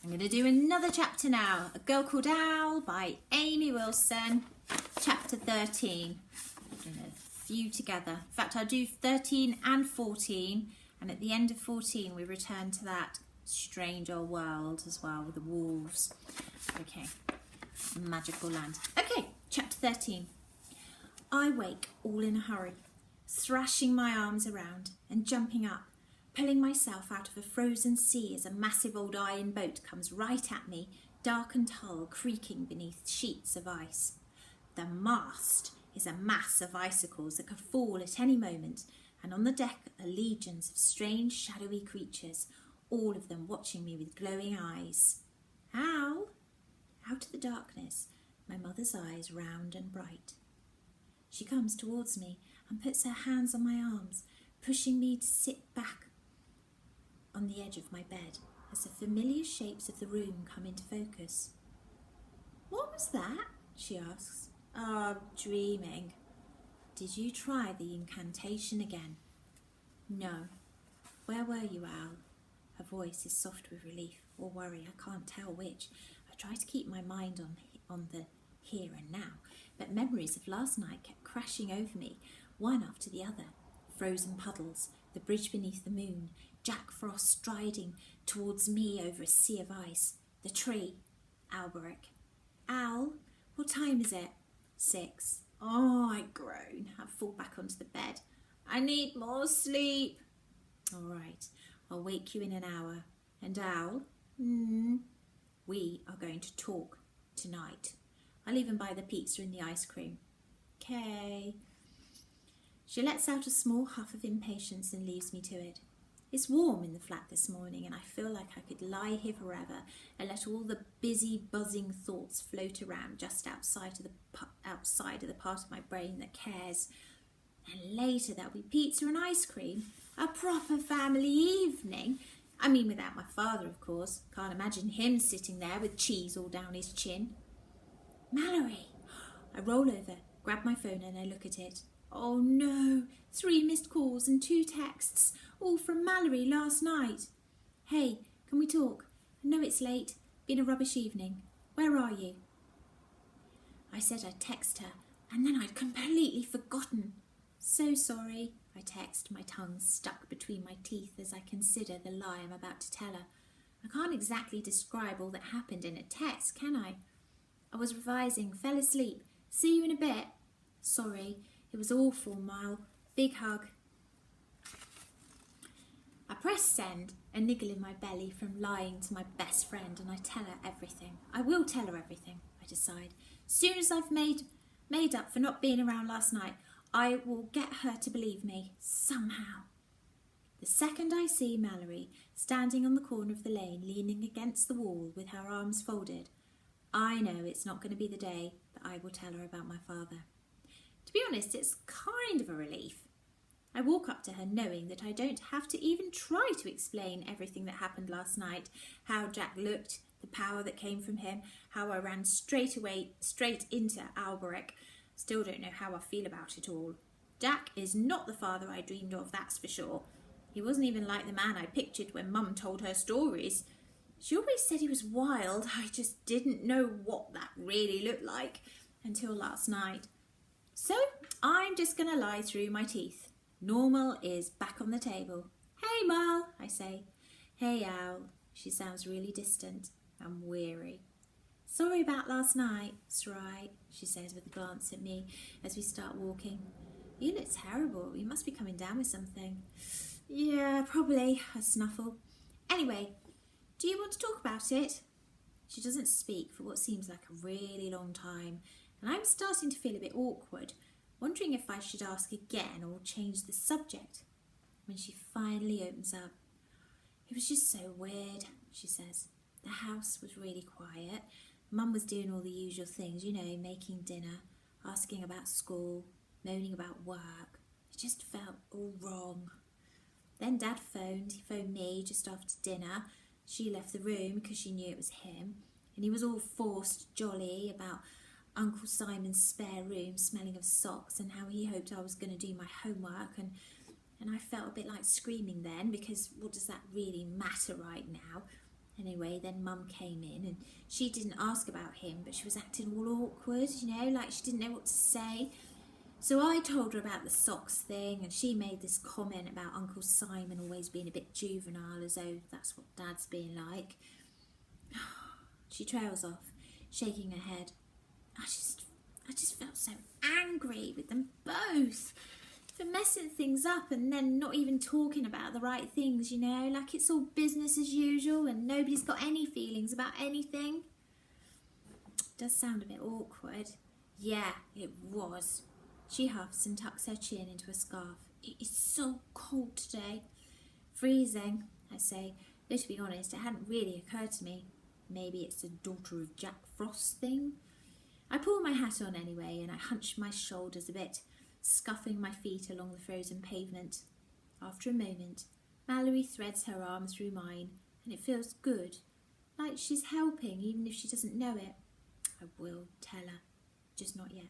I'm going to do another chapter now. A Girl Called Owl by Amy Wilson, chapter 13. I'm doing a few together. In fact, I'll do 13 and 14, and at the end of 14 we return to that strange old world as well with the wolves. Okay, magical land. Okay, chapter 13. I wake all in a hurry, thrashing my arms around and jumping up, pulling myself out of a frozen sea as a massive old iron boat comes right at me, dark and hull creaking beneath sheets of ice. The mast is a mass of icicles that could fall at any moment, and on the deck are legions of strange shadowy creatures, all of them watching me with glowing eyes. Ow! Out of the darkness, my mother's eyes round and bright. She comes towards me and puts her hands on my arms, pushing me to sit back on the edge of my bed as the familiar shapes of the room come into focus. What was that? She asks. Dreaming. Did you try the incantation again? No. Where were you, Owl? Her voice is soft with relief or worry, I can't tell which. I try to keep my mind on the here and now, but memories of last night kept crashing over me, one after the other. Frozen puddles, the bridge beneath the moon, Jack Frost striding towards me over a sea of ice, the tree, Alberic. Owl, what time is it? 6. Oh, I groan. I fall back onto the bed. I need more sleep. All right, I'll wake you in an hour. And Owl, we are going to talk tonight. I'll even buy the pizza and the ice cream. Okay. She lets out a small huff of impatience and leaves me to it. It's warm in the flat this morning and I feel like I could lie here forever and let all the busy, buzzing thoughts float around just outside of the part of my brain that cares. And later there'll be pizza and ice cream, a proper family evening. I mean, without my father, of course. Can't imagine him sitting there with cheese all down his chin. Mallory! I roll over, grab my phone and I look at it. Oh no, 3 missed calls and 2 texts, all from Mallory last night. Hey, can we talk? I know it's late, been a rubbish evening. Where are you? I said I'd text her, and then I'd completely forgotten. So sorry, I text, my tongue stuck between my teeth as I consider the lie I'm about to tell her. I can't exactly describe all that happened in a text, can I? I was revising, fell asleep. See you in a bit. Sorry, it was awful, Mal. Big hug. I press send, a niggle in my belly from lying to my best friend, and I tell her everything. I will tell her everything, I decide. Soon as I've made up for not being around last night, I will get her to believe me, somehow. The second I see Mallory standing on the corner of the lane, leaning against the wall with her arms folded, I know it's not going to be the day that I will tell her about my father. To be honest, it's kind of a relief. I walk up to her knowing that I don't have to even try to explain everything that happened last night, how Jack looked, the power that came from him, how I ran straight into Alberic. Still don't know how I feel about it all. Jack is not the father I dreamed of, that's for sure. He wasn't even like the man I pictured when Mum told her stories. She always said he was wild. I just didn't know what that really looked like until last night. So I'm just going to lie through my teeth. Normal is back on the table. Hey, Mal, I say. Hey, Owl. She sounds really distant and weary. Sorry about last night. It's right, she says with a glance at me as we start walking. You look terrible. You must be coming down with something. Yeah, probably, I snuffle. Anyway, do you want to talk about it? She doesn't speak for what seems like a really long time, and I'm starting to feel a bit awkward, wondering if I should ask again or change the subject. When she finally opens up, it was just so weird, she says. The house was really quiet. Mum was doing all the usual things, you know, making dinner, asking about school, moaning about work. It just felt all wrong. Then Dad phoned. He phoned me just after dinner. She left the room because she knew it was him, and he was all forced jolly about Uncle Simon's spare room smelling of socks and how he hoped I was going to do my homework, and I felt a bit like screaming then, because what does that really matter right now? Anyway, then Mum came in and she didn't ask about him, but she was acting all awkward, you know, like she didn't know what to say. So I told her about the socks thing, and she made this comment about Uncle Simon always being a bit juvenile, as though that's what Dad's being like. She trails off, shaking her head. I just felt so angry with them both for messing things up and then not even talking about the right things, you know, like it's all business as usual and nobody's got any feelings about anything. It does sound a bit awkward. Yeah, it was. She huffs and tucks her chin into a scarf. It is so cold today. Freezing, I say, though to be honest, it hadn't really occurred to me. Maybe it's a daughter of Jack Frost thing. I pull my hat on anyway and I hunch my shoulders a bit, scuffing my feet along the frozen pavement. After a moment, Mallory threads her arm through mine and it feels good, like she's helping even if she doesn't know it. I will tell her, just not yet.